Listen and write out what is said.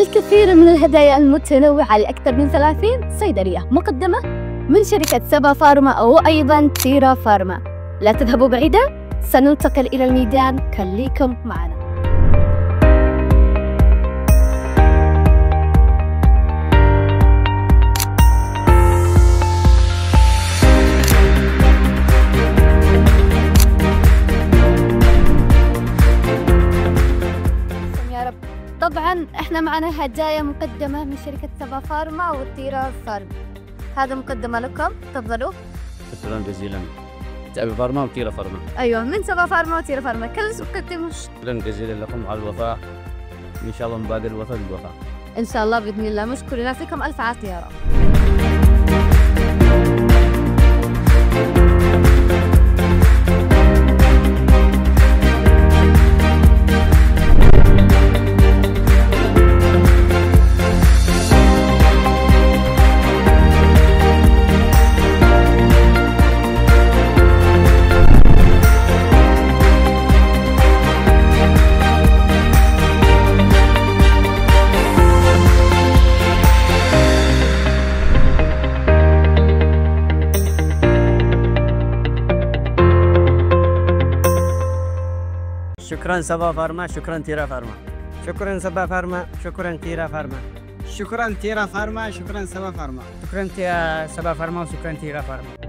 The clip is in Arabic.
الكثير من الهدايا المتنوعة لأكثر من 30 صيدلية مقدمة من شركة سبا فارما وأيضا تيرا فارما. لا تذهبوا بعيدا، سننتقل إلى الميدان، خليكم معنا. طبعا احنا معنا هدايا مقدمة من شركة سبا فارما وتيرا فارما. هذا مقدمة لكم، تفضلوا. شكرا جزيلا. سبا فارما وتيرا فارما. ايوه، من سبا فارما وتيرا فارما، كل مقدمة. شكرا جزيلا لكم على الوفاء، ان شاء الله نبادر الوفاء بالوفاء. ان شاء الله باذن الله، مشكورين، يعطيكم الف عافية يا رب. شكرا سبا فارما، شكرا تيرا فارما. شكرا سبا فارما، شكرا تيرا فارما. شكرا تيرا فارما، شكرا سبا فارما. شكرا سبا فارما وشكرا تيرا فارما.